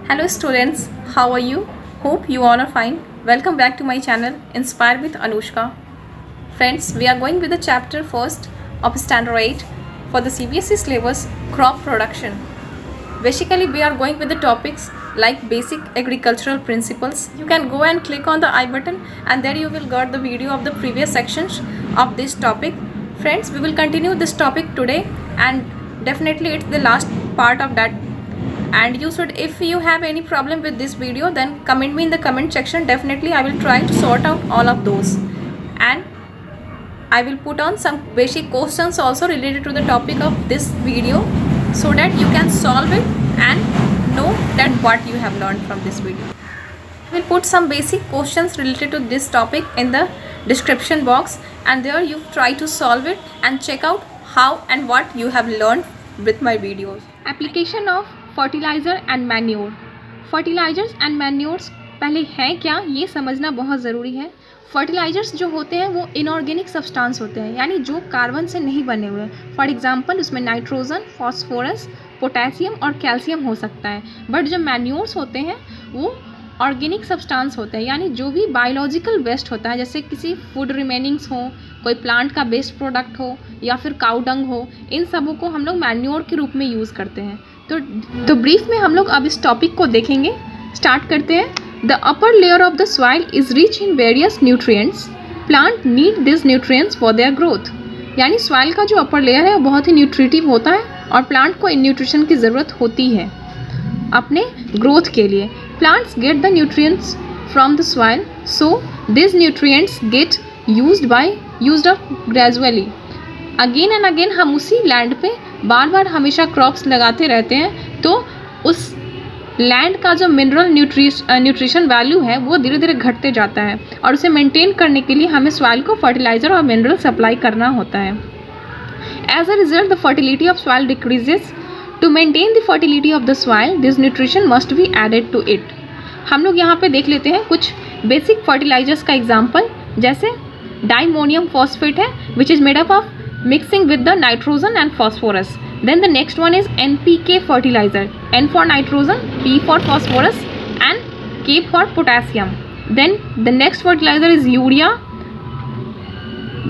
Hello students, how are you? Hope you all are fine. Welcome back to my channel Inspire with Anushka. Friends, we are going with the chapter first of Standard 8 for the CBSE syllabus crop production. Basically, we are going with the topics like basic agricultural principles. You can go and click on the I button and there you will get the video of the previous sections of this topic. Friends, we will continue this topic today and definitely it's the last part of that. And you should, if you have any problem with this video, then comment me in the comment section. Definitely I will try to sort out all of those, and I will put on some basic questions also related to the topic of this video so that you can solve it and know that what you have learned from this video. I will put some basic questions related to this topic in the description box, and there you try to solve it and check out how and what you have learned with my videos. Application of fertiliser and manure. Fertilisers and manures पहले हैं क्या, ये समझना बहुत ज़रूरी है. Fertilisers जो होते हैं वो इनऑर्गेनिक सब्सटेंस होते हैं, यानी जो कार्बन से नहीं बने हुए. फॉर एग्जांपल उसमें नाइट्रोजन, फॉस्फोरस, पोटेशियम और कैल्शियम हो सकता है. बट जो मैन्योर्स होते हैं वो ऑर्गेनिक सब्सटेंस होते हैं, यानी जो भी बायोलॉजिकल वेस्ट होता है, जैसे किसी फूड रिमेनिंग्स हो, कोई प्लांट का वेस्ट प्रोडक्ट हो या फिर काउ डंग हो, इन सबों को हम लोग मैन्योर के रूप में यूज़ करते हैं. तो ब्रीफ में हम लोग अब इस टॉपिक को देखेंगे. स्टार्ट करते हैं. The upper layer of the soil is rich in various nutrients. Plant need this nutrients for their growth. यानी सॉइल का जो अपर लेयर है वो बहुत ही न्यूट्रिटिव होता है और प्लांट को इन न्यूट्रिशन की ज़रूरत होती है अपने ग्रोथ के लिए. Plants get the nutrients from the soil, so this nutrients get used up gradually. Again and again हम उसी लैंड पे बार बार हमेशा क्रॉप्स लगाते रहते हैं, तो उस लैंड का जो मिनरल न्यूट्रिशन वैल्यू है वो धीरे धीरे घटते जाता है, और उसे मेंटेन करने के लिए हमें सॉइल को फर्टिलाइज़र और मिनरल सप्लाई करना होता है. As a result the fertility of soil decreases. To maintain the fertility of the soil this nutrition must be added to it. हम लोग यहाँ पे देख लेते हैं कुछ बेसिक फर्टिलाइजर्स का एग्जाम्पल. जैसे डाइमोनियम फॉस्फेट है which is made up of mixing with the nitrogen and phosphorus. Then the next one is NPK fertilizer. N for nitrogen, P for phosphorus and K for potassium. Then the next fertilizer is urea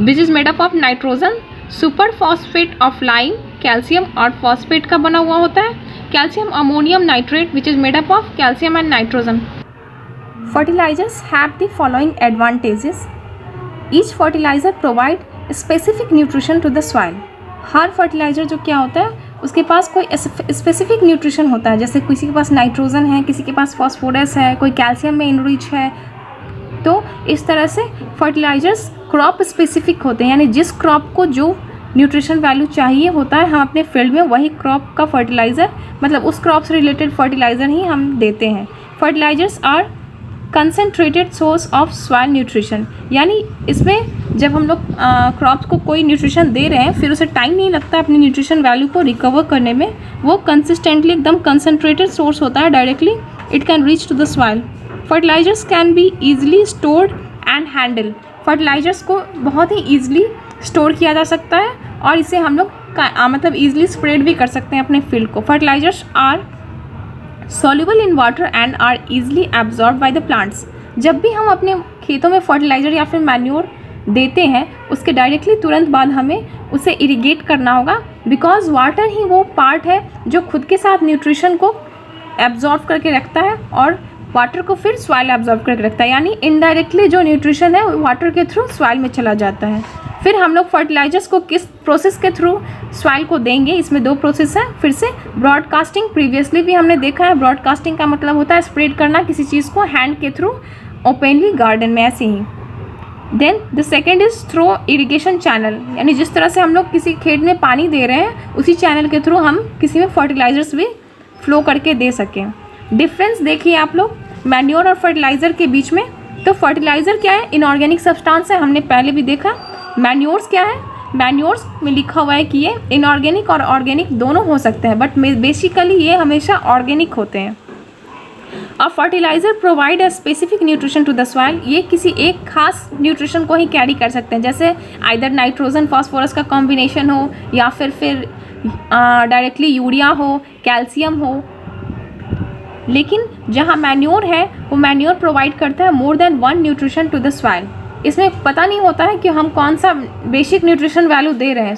which is made up of nitrogen, super phosphate of lime, calcium और phosphate का बना हुआ होता है. Calcium ammonium nitrate which is made up of calcium and nitrogen. Fertilizers have the following advantages. Each fertilizer provide specific nutrition to the soil. हर fertiliser जो क्या होता है उसके पास कोई स्पेसिफिक न्यूट्रिशन होता है. जैसे किसी के पास नाइट्रोजन है, किसी के पास फॉस्फोरस है, कोई कैल्शियम में इनरिच है. तो इस तरह से फर्टिलाइज़र्स क्रॉप स्पेसिफिक होते हैं, यानी जिस क्रॉप को जो न्यूट्रिशन वैल्यू चाहिए होता है हम अपने फील्ड में वही क्रॉप का फर्टिलाइज़र, मतलब उस क्रॉप से रिलेटेड फर्टिलाइज़र ही हम देते हैं. Fertilisers are concentrated source of soil nutrition. यानी इसमें जब हम लोग क्रॉप्स को कोई न्यूट्रिशन दे रहे हैं फिर उसे टाइम नहीं लगता अपनी न्यूट्रिशन वैल्यू को रिकवर करने में. वो कंसिस्टेंटली एकदम कंसनट्रेटेड सोर्स होता है, directly it can reach to the soil. Fertilisers can be easily stored and handle. Fertilisers को बहुत ही ईजिली स्टोर किया जा सकता है और इसे हम लोग मतलब ईजिली स्प्रेड भी कर सकते हैं अपने फील्ड को. Fertilisers are soluble in water and are easily absorbed by the plants. जब भी हम अपने खेतों में फर्टिलाइज़र या फिर मैन्योर देते हैं उसके डायरेक्टली तुरंत बाद हमें उसे इरिगेट करना होगा, बिकॉज वाटर ही वो पार्ट है जो खुद के साथ न्यूट्रिशन को एब्जॉर्ब करके रखता है और वाटर को फिर सॉइल एब्जॉर्ब करके रखता है. यानी इनडायरेक्टली जो न्यूट्रिशन है वाटर के थ्रू सॉइल में चला जाता है. फिर हम लोग फर्टिलाइजर्स को किस प्रोसेस के थ्रू सॉइल को देंगे, इसमें दो प्रोसेस है. फिर से ब्रॉडकास्टिंग, प्रीवियसली भी हमने देखा है. ब्रॉडकास्टिंग का मतलब होता है स्प्रेड करना किसी चीज़ को हैंड के थ्रू ओपनली गार्डन में, ऐसे ही. Then the second is through irrigation channel, यानी जिस तरह से हम लोग किसी खेत में पानी दे रहे हैं उसी चैनल के थ्रू हम किसी में फर्टिलाइजर्स भी फ्लो करके दे सकें. डिफरेंस देखिए आप लोग मैन्योर और फर्टिलाइज़र के बीच में. तो फर्टिलाइज़र क्या है, इनऑर्गेनिक सब्सटेंस है, हमने पहले भी देखा. मैन्योर्स क्या है, मैन्योर्स में लिखा हुआ है कि ये इनऑर्गेनिक और ऑर्गेनिक दोनों हो सकते हैं, बट बेसिकली ये हमेशा ऑर्गेनिक होते हैं. A fertiliser provide a specific nutrition to the soil. ये किसी एक खास न्यूट्रिशन को ही कैरी कर सकते हैं, जैसे आइदर नाइट्रोजन फॉस्फोरस का कॉम्बिनेशन हो या फिर डायरेक्टली यूरिया हो, कैल्शियम हो. लेकिन जहाँ मैन्योर है वो मैन्योर प्रोवाइड करता है more than 1 nutrition to the soil. इसमें पता नहीं होता है कि हम कौन सा बेसिक न्यूट्रिशन वैल्यू दे रहे हैं।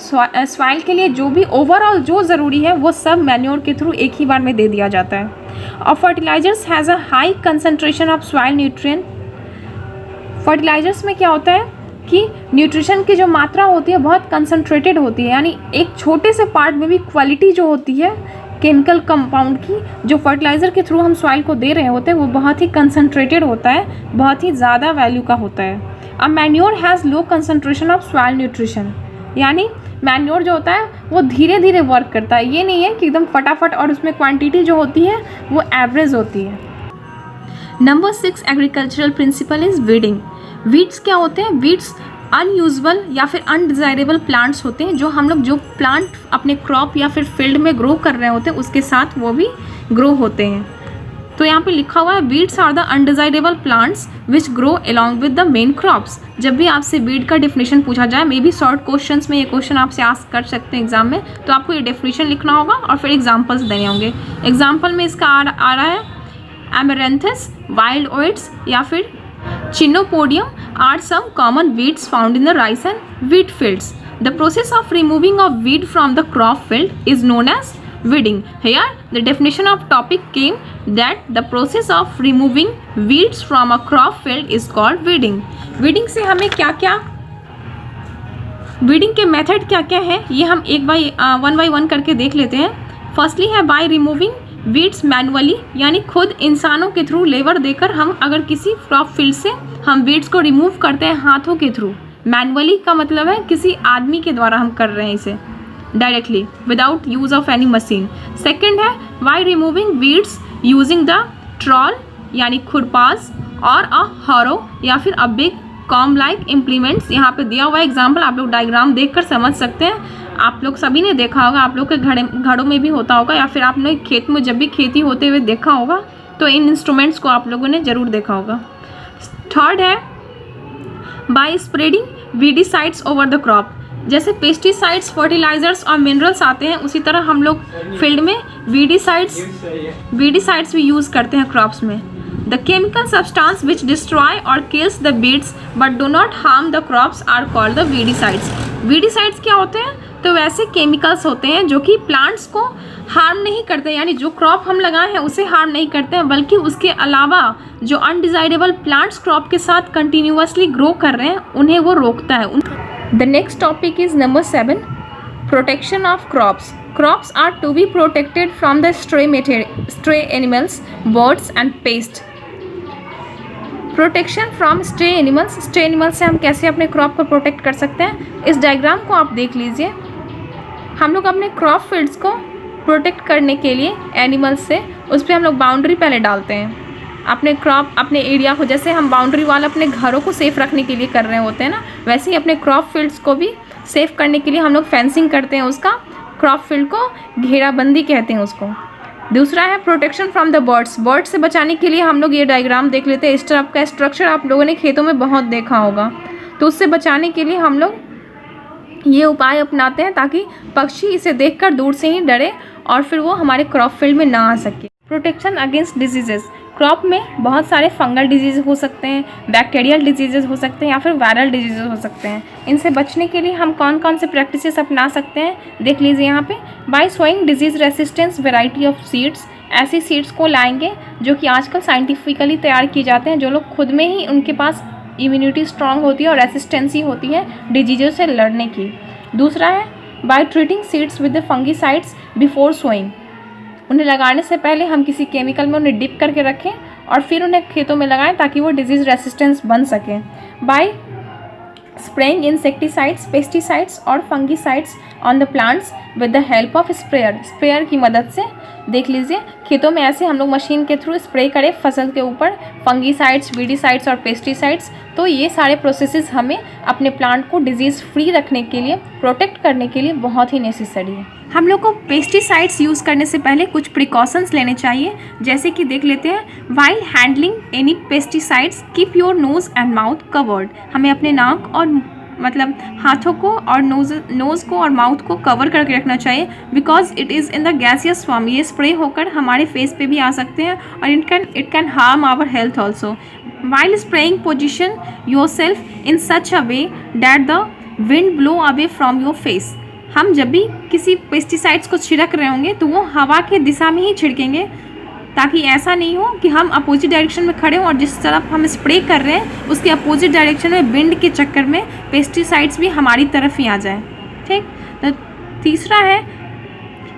सॉइल के लिए जो भी ओवरऑल जो ज़रूरी है वो सब मैन्योर के थ्रू एक ही बार में दे दिया जाता है। और fertilisers has a high concentration of soil nutrient. Fertilisers में क्या होता है कि न्यूट्रिशन की जो मात्रा होती है बहुत कंसनट्रेटेड होती है, यानी एक छोटे से पार्ट में भी क्वालिटी जो होती है केमिकल कंपाउंड की जो फर्टिलाइज़र के थ्रू हम सॉइल को दे रहे होते हैं वो बहुत ही कंसनट्रेटेड होता है, बहुत ही ज़्यादा वैल्यू का होता है। अब manure has low concentration of soil nutrition, यानी मैन्योर जो होता है वो धीरे धीरे वर्क करता है, ये नहीं है कि एकदम फटाफट, और उसमें क्वांटिटी जो होती है वो एवरेज होती है। Number 6 agricultural principle is weeding. Weeds क्या होते हैं? वीड्स अनयूजुअल या फिर अनडिज़ायरेबल प्लांट्स होते हैं जो हम लोग जो प्लांट अपने क्रॉप या फिर फील्ड में ग्रो कर रहे होते हैं उसके साथ वो भी ग्रो होते हैं। तो यहाँ पे लिखा हुआ है weeds are the undesirable plants which grow along with the main crops. जब भी आपसे वीड का डेफिनेशन पूछा जाए, मे बी शॉर्ट क्वेश्चंस में ये क्वेश्चन आपसे आस्क कर सकते हैं एग्जाम में, तो आपको ये डेफिनेशन लिखना होगा और फिर एग्जाम्पल्स देने होंगे। एग्जाम्पल में इसका आ रहा है एमेरेंथस, वाइल्ड ओट्स या फिर chenopodium are some common weeds found in the rice and wheat fields. The process of removing of weed from the crop field is known as weeding. Here the definition of topic came that the process of removing weeds from a crop field is called weeding. Weeding से हमें क्या क्या, weeding के method क्या क्या है ये हम वन बाई वन करके देख लेते हैं। फर्स्टली है बाय रिमूविंग वीड्स मैनुअली, यानी खुद इंसानों के थ्रू लेबर देकर हम अगर किसी क्रॉप फील्ड से हम वीड्स को रिमूव करते हैं हाथों के थ्रू। मैनुअली का मतलब है किसी आदमी के द्वारा हम कर रहे हैं इसे directly without use of any machine. Second है by removing weeds using the trowel यानी खुरपास और अ हॉरो या फिर a big comb like implements. यहाँ पे दिया हुआ एग्जाम्पल आप लोग डायग्राम देखकर समझ सकते हैं। आप लोग सभी ने देखा होगा, आप लोग के घरों में भी होता होगा या फिर आपने खेत में जब भी खेती होते हुए देखा होगा तो इन इंस्ट्रूमेंट्स को आप लोगों ने ज़रूर देखा होगा। थर्ड है by spreading weedicides over the crop. जैसे पेस्टिसाइड्स, फर्टिलाइजर्स और मिनरल्स आते हैं उसी तरह हम लोग फील्ड में वीडिसाइड्स भी यूज़ करते हैं क्रॉप्स में। The chemical substance which destroy or kills the weeds but do not harm the crops are called the weedicides. Weedicides क्या होते हैं? तो वैसे केमिकल्स होते हैं जो कि प्लांट्स को हार्म नहीं करते, यानी जो क्रॉप हम लगाए हैं उसे हार्म नहीं करते हैं, बल्कि उसके अलावा जो अनडिज़ायरेबल प्लांट्स क्रॉप के साथ कंटिन्यूअसली ग्रो कर रहे हैं उन्हें वो रोकता है। The next topic is number 7 protection of crops. Crops are to be protected from the stray animals, birds and pests. Protection from stray animals. Stray animal से हम कैसे अपने क्रॉप को प्रोटेक्ट कर सकते हैं, इस डायग्राम को आप देख लीजिए। हम लोग अपने क्रॉप फील्ड्स को प्रोटेक्ट करने के लिए एनिमल्स से उस पर हम लोग बाउंड्री पहले डालते हैं। अपने क्रॉप, अपने एरिया को, जैसे हम बाउंड्री वाल अपने घरों को सेफ़ रखने के लिए कर रहे होते हैं ना, वैसे ही अपने क्रॉप फील्ड्स को भी सेफ़ करने के लिए हम लोग फेंसिंग करते हैं। उसका क्रॉप फील्ड को घेराबंदी कहते हैं उसको। दूसरा है protection from the birds. Birds से बचाने के लिए हम लोग ये डायग्राम देख लेते हैं। इस तरह का स्ट्रक्चर आप लोगों ने खेतों में बहुत देखा होगा। तो उससे बचाने के लिए हम लोग ये उपाय अपनाते हैं ताकि पक्षी इसे देखकर दूर से ही डरे और फिर वो हमारे क्रॉप फील्ड में ना आ सके। Protection against diseases. क्रॉप में बहुत सारे फंगल डिजीज़ हो सकते हैं, बैक्टीरियल डिजीज़ हो सकते हैं या फिर वायरल डिजीज़ हो सकते हैं। इनसे बचने के लिए हम कौन कौन से प्रैक्टिसेस अपना सकते हैं देख लीजिए यहाँ पे। By sowing disease resistance variety of seeds. ऐसी सीड्स को लाएंगे जो कि आजकल साइंटिफिकली तैयार किए जाते हैं, जो लोग खुद में ही उनके पास इम्यूनिटी स्ट्रांग होती है और रेसिस्टेंसी होती है डिजीज़ों से लड़ने की। दूसरा है by treating seeds with the fungicides before sowing. उन्हें लगाने से पहले हम किसी केमिकल में उन्हें डिप करके रखें और फिर उन्हें खेतों में लगाएं ताकि वो डिजीज़ रेसिस्टेंस बन सकें। बाय स्प्रेइंग इंसेक्टिसाइड्स, पेस्टिसाइड्स और fungicides on the plants with the help of sprayer. Sprayer की मदद से देख लीजिए खेतों में ऐसे हम लोग मशीन के थ्रू स्प्रे करें फसल के ऊपर फंगीसाइड्स, वीडिसाइड्स और पेस्टिसाइड्स। तो ये सारे प्रोसेसेस हमें अपने प्लांट को डिजीज़ फ्री रखने के लिए, प्रोटेक्ट करने के लिए बहुत ही नेसेसरी है। हम लोग को पेस्टिसाइड्स यूज़ करने से पहले कुछ प्रिकॉशंस लेने चाहिए, जैसे कि देख लेते हैं। While handling any pesticides keep your nose and mouth covered. हमें अपने नाक और मतलब हाथों को और नोज़ को और माउथ को कवर करके रखना चाहिए, because it is in the gaseous form. ये स्प्रे होकर हमारे फेस पे भी आ सकते हैं और it can harm our health also. While spraying position yourself in such a way that the wind blow away from your face. हम जब भी किसी पेस्टिसाइड्स को छिड़क रहे होंगे तो वो हवा के दिशा में ही छिड़केंगे, ताकि ऐसा नहीं हो कि हम अपोजिट डायरेक्शन में खड़े हों और जिस तरफ हम स्प्रे कर रहे हैं उसके अपोजिट डायरेक्शन में विंड के चक्कर में पेस्टिसाइड्स भी हमारी तरफ ही आ जाए। ठीक। तो तीसरा है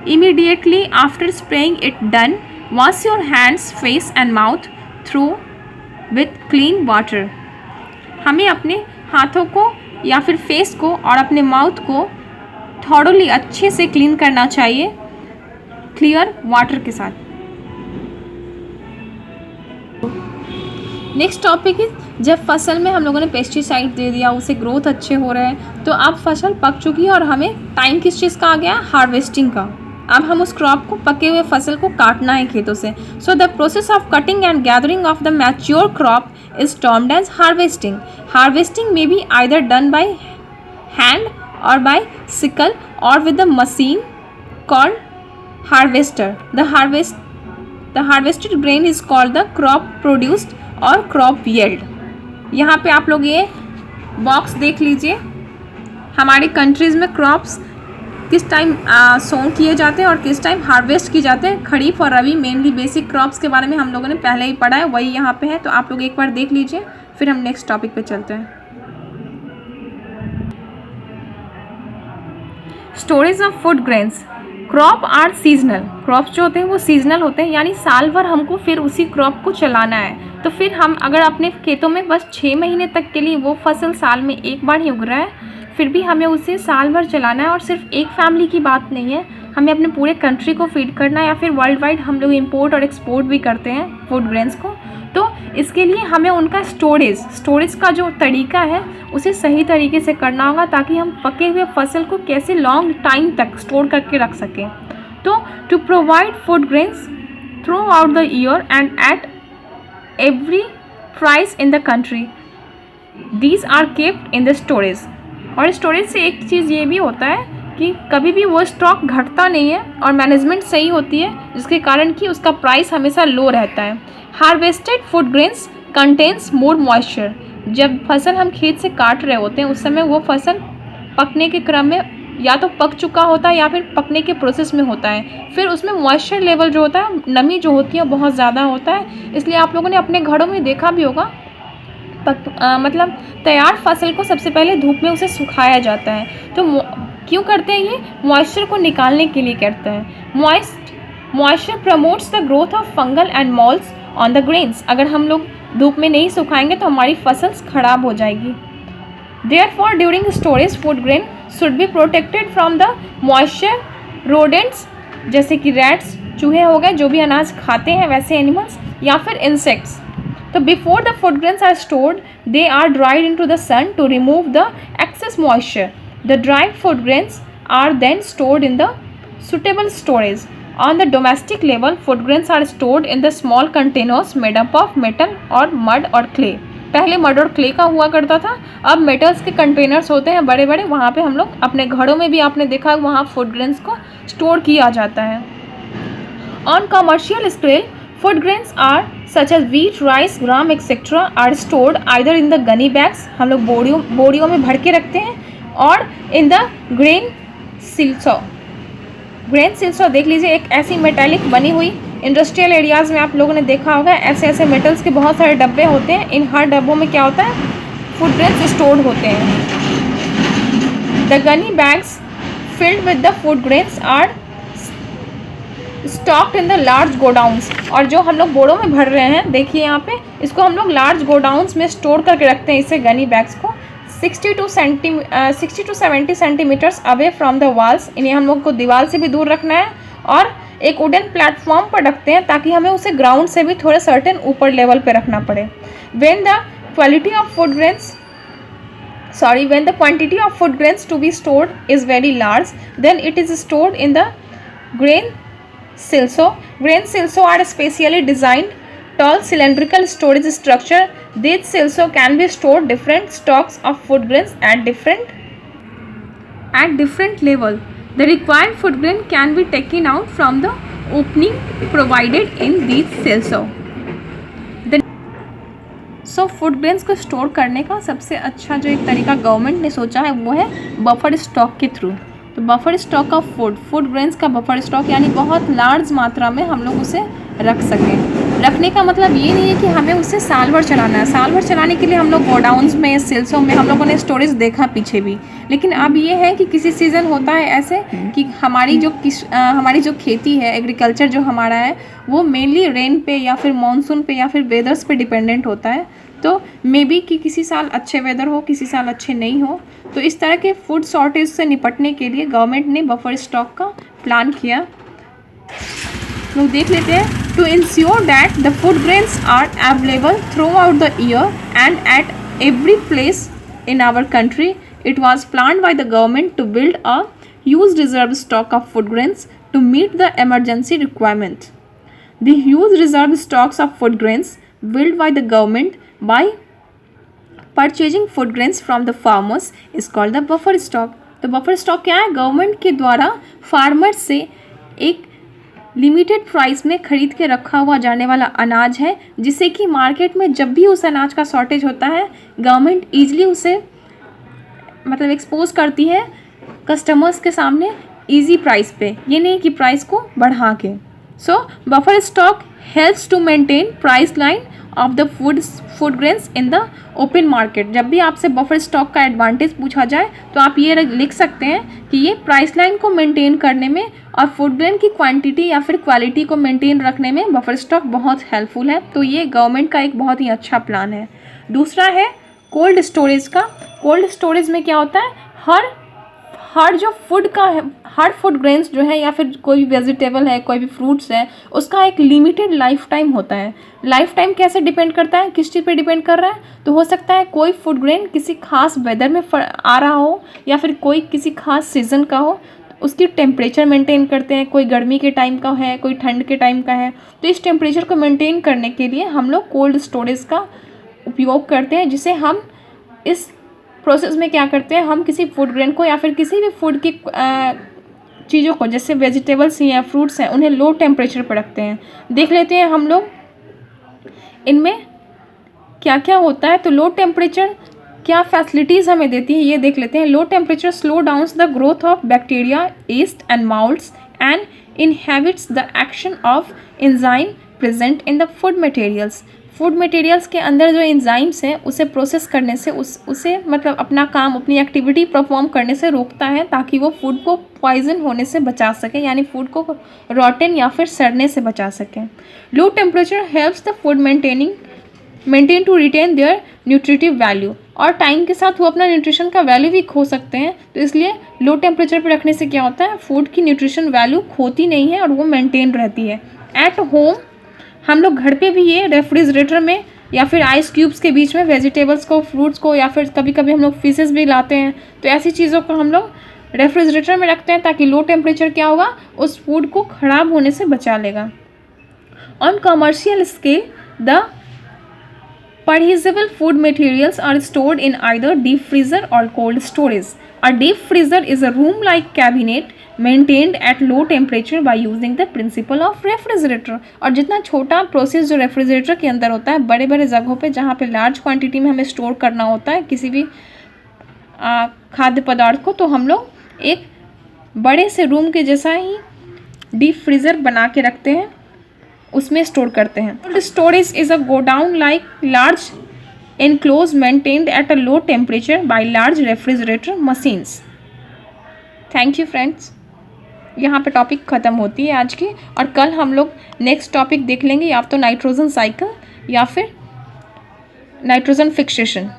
immediately after spraying it done wash your hands face and mouth through with clean water. हमें अपने हाथों को या फिर फेस को और अपने माउथ को थॉरोली अच्छे से क्लीन करना चाहिए क्लियर वाटर के साथ। नेक्स्ट टॉपिक इज जब फसल में हम लोगों ने पेस्टिसाइड दे दिया, उसे ग्रोथ अच्छे हो रहे हैं, तो अब फसल पक चुकी है और हमें टाइम किस चीज़ का आ गया, हार्वेस्टिंग का। अब हम उस क्रॉप को, पके हुए फसल को काटना है खेतों से। So the process of cutting and gathering of the mature crop is termed as harvesting. Harvesting may be either done by hand or by sickle or with the machine called harvester. The harvested grain is called the crop produced और crop yield। यहाँ पे आप लोग ये box देख लीजिए। हमारी countries में क्रॉप्स किस टाइम सोन किए जाते हैं और किस टाइम हार्वेस्ट किए जाते हैं। खरीफ और रबी मेनली बेसिक क्रॉप्स के बारे में हम लोगों ने पहले ही पढ़ा है, वही यहाँ पे है, तो आप लोग एक बार देख लीजिए, फिर हम नेक्स्ट टॉपिक पे चलते हैं। Storage of food grains. Crop are seasonal. Crops जो होते हैं वो सीजनल होते हैं, यानी साल भर हमको फिर उसी क्रॉप को चलाना है। तो फिर हम अगर अपने खेतों में बस 6 महीने तक के लिए वो फसल साल में एक बार ही उग रहा है, फिर भी हमें उसे साल भर चलाना है। और सिर्फ एक फैमिली की बात नहीं है, हमें अपने पूरे कंट्री को फीड करना है, या फिर वर्ल्ड वाइड हम लोग इंपोर्ट और एक्सपोर्ट भी करते हैं फूड ग्रेन्स को। तो इसके लिए हमें उनका स्टोरेज का जो तरीका है उसे सही तरीके से करना होगा, ताकि हम पके हुए फसल को कैसे लॉन्ग टाइम तक स्टोर करके रख सकें। तो to provide food grains throughout the year and at every price in the country, these are kept in the storage. और स्टोरेज से एक चीज़ ये भी होता है कि कभी भी वो स्टॉक घटता नहीं है और मैनेजमेंट सही होती है, जिसके कारण कि उसका प्राइस हमेशा लो रहता है। हार्वेस्टेड फूड ग्रेन्स कंटेन्स मोर मॉइस्चर। जब फसल हम खेत से काट रहे होते हैं उस समय वो फसल पकने के क्रम में या तो पक चुका होता है या फिर पकने के प्रोसेस में होता है। फिर उसमें मॉइस्चर लेवल जो होता है, नमी जो होती है बहुत ज़्यादा होता है। इसलिए आप लोगों ने अपने घरों में देखा भी होगा, मतलब तैयार फसल को सबसे पहले धूप में उसे सुखाया जाता है। तो क्यों करते हैं ये? मॉइस्चर को निकालने के लिए करते हैं। Moisture promotes the growth of fungal and malls on the grains. अगर हम लोग धूप में नहीं सुखाएंगे तो हमारी फसल खराब हो जाएगी। Therefore, during storage, food grain should be protected from the moisture. Rodents जैसे कि rats, चूहे हो गए जो भी अनाज खाते हैं वैसे animals, या फिर insects। तो before the food grains are stored, they are dried into the sun to remove the excess moisture. The dried food grains are then stored in the suitable storage. On the domestic level, food grains are stored in the small containers made up of metal or mud or clay. पहले mud और clay का हुआ करता था, अब metals के containers होते हैं बड़े बड़े, वहाँ पे हम लोग अपने घरों में भी आपने देखा वहाँ फूड ग्रेन्स को स्टोर किया जाता है। On commercial scale, food grains are such as wheat, rice, gram etcetera are stored either in the gunny bags, हम लोग बोरियों में भर के रखते हैं, और in the grain silos. Grain silos देख लीजिए, एक ऐसी मेटेलिक बनी हुई, इंडस्ट्रियल एरियाज़ में आप लोगों ने देखा होगा ऐसे ऐसे मेटल्स के बहुत सारे डब्बे होते हैं। इन हर डब्बों में क्या होता है, फूड ग्रेन्स स्टोर्ड होते हैं। The gunny bags filled with the food grains are stocked in the large godowns. और जो हम लोग बोरों में भर रहे हैं, देखिए यहाँ पे, इसको हम लोग लार्ज गोडाउंस में स्टोर करके रखते हैं, इसे गनी बैग्स को 60 to 70 centimetres away from the walls. इन्हें हम लोग को दीवार से भी दूर रखना है और एक वुडन प्लेटफॉर्म पर रखते हैं ताकि हमें उसे ग्राउंड से भी थोड़े सर्टेन ऊपर लेवल पे रखना पड़े। when the quantity of food grains to be stored is very large, then it is stored in the grain silso. Grain silso are specially designed tall cylindrical storage structure. These also can be stored different stocks of food grains at different level. The required food grain can be taken out from the opening provided in these cells. So food grains को store करने का सबसे अच्छा जो एक तरीका government ने सोचा है वो है बफर स्टॉक के थ्रू। तो buffer stock of food grains का बफर स्टॉक यानी बहुत लार्ज मात्रा में हम लोग उसे रख सकें। रखने का मतलब ये नहीं है कि हमें उसे साल भर चलाना है। साल भर चलाने के लिए हम लोग गोडाउन्स में, सेल्सों में हम लोगों ने स्टोरेज देखा पीछे भी, लेकिन अब ये है कि किसी सीज़न होता है ऐसे कि हमारी जो खेती है, एग्रीकल्चर जो हमारा है वो मेनली रेन पे या फिर मानसून पे या फिर वेदर्स पे डिपेंडेंट होता है। तो मे बी कि किसी साल अच्छे वेदर हो, किसी साल अच्छे नहीं हो। तो इस तरह के फूड शॉर्टेज से निपटने के लिए गवर्नमेंट ने बफर स्टॉक का प्लान किया। लोग देख लेते हैं। To ensure that the food grains are available throughout the year and at every place in our country, it was planned by the government to build a huge reserve stock of food grains to meet the emergency requirement. The huge reserve stocks of food grains built by the government by purchasing food grains from the farmers is called the buffer stock. तो buffer stock क्या है? Government के द्वारा farmer से एक limited price में खरीद के रखा हुआ जाने वाला अनाज है, जिससे कि मार्केट में जब भी उस अनाज का शॉर्टेज होता है गवर्नमेंट ईजिली उसे मतलब एक्सपोज करती है कस्टमर्स के सामने इजी प्राइस पे, ये नहीं कि प्राइस को बढ़ा के। So buffer stock helps to maintain price line of the food grains in the open market. जब भी आपसे बफर स्टॉक का एडवांटेज पूछा जाए तो आप ये लिख सकते हैं कि ये प्राइस लाइन को मेंटेन करने में और फूड ग्रेन की क्वांटिटी या फिर क्वालिटी को मेंटेन रखने में बफर स्टॉक बहुत हेल्पफुल है। तो ये गवर्नमेंट का एक बहुत ही अच्छा प्लान है। दूसरा है कोल्ड स्टोरेज का। कोल्ड स्टोरेज में क्या होता है, हर जो फूड का है, हर फूड ग्रेन्स जो है या फिर कोई भी वेजिटेबल है, कोई भी फ्रूट्स है, उसका एक लिमिटेड लाइफ टाइम होता है। लाइफ टाइम कैसे डिपेंड करता है, किस चीज़ पे डिपेंड कर रहा है? तो हो सकता है कोई फूड ग्रेन किसी खास वेदर में आ रहा हो या फिर कोई किसी खास सीज़न का हो, तो उसकी टेम्परेचर मेंटेन करते हैं। कोई गर्मी के टाइम का है, कोई ठंड के टाइम का है, तो इस टेम्परेचर को मेंटेन करने के लिए हम लोग कोल्ड स्टोरेज का उपयोग करते हैं, जिसे हम इस प्रोसेस में क्या करते हैं, हम किसी फूड ग्रेन को या फिर किसी भी फूड की चीज़ों को, जैसे वेजिटेबल्स या फ्रूट्स हैं, उन्हें लो टेम्परेचर पर रखते हैं। देख लेते हैं हम लोग इनमें क्या क्या होता है। तो लो टेम्परेचर क्या फैसिलिटीज़ हमें देती है ये देख लेते हैं। Low temperature slows down the growth of bacteria, yeast and moulds and inhibits the action of enzyme present in the food materials. Food materials के अंदर जो एंजाइम्स हैं उसे प्रोसेस करने से उसे मतलब अपना काम, अपनी एक्टिविटी परफॉर्म करने से रोकता है, ताकि वो फूड को पॉइजन होने से बचा सके, यानी फूड को रॉटन या फिर सड़ने से बचा सकें। Low temperature helps the food maintain to retain their nutritive value, और टाइम के साथ वो अपना न्यूट्रिशन का वैल्यू भी खो सकते हैं। तो इसलिए लो टेम्परेचर पर रखने से क्या होता है, फूड की न्यूट्रिशन वैल्यू खोती नहीं है और वो मेंटेन रहती है। एट होम हम लोग घर पे भी ये रेफ्रिजरेटर में या फिर आइस क्यूब्स के बीच में वेजिटेबल्स को, फ्रूट्स को, या फिर कभी कभी हम लोग फिशेस भी लाते हैं, तो ऐसी चीज़ों को हम लोग रेफ्रिजरेटर में रखते हैं, ताकि लो टेम्परेचर क्या होगा, उस फूड को ख़राब होने से बचा लेगा। On commercial scale the perishable food materials are stored in either deep freezer or cold storage. A deep freezer is a room-like cabinet maintained at low temperature by using the principle of refrigerator. और जितना छोटा process जो refrigerator के अंदर होता है, बड़े बड़े जगहों पे जहाँ पे लार्ज क्वांटिटी में हमें स्टोर करना होता है किसी भी खाद्य पदार्थ को, तो हम लोग एक बड़े से रूम के जैसा ही डीप फ्रीज़र बना के रखते हैं, उसमें स्टोर करते हैं। Cold storage is a godown like large enclosed maintained at a low temperature by large refrigerator machines. Thank you friends. यहाँ पे टॉपिक ख़त्म होती है आज की, और कल हम लोग नेक्स्ट टॉपिक देख लेंगे, या तो नाइट्रोजन साइकिल या फिर नाइट्रोजन फिक्सेशन।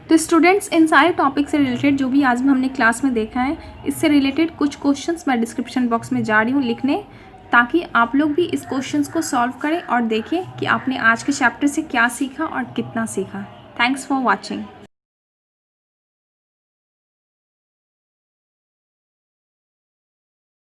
तो स्टूडेंट्स, इन सारे टॉपिक से रिलेटेड जो भी आज हमने क्लास में देखा है, इससे रिलेटेड कुछ क्वेश्चंस मैं डिस्क्रिप्शन बॉक्स में जा रही हूँ लिखने, ताकि आप लोग भी इस क्वेश्चंस को सॉल्व करें और देखें कि आपने आज के चैप्टर से क्या सीखा और कितना सीखा। Thanks for watching.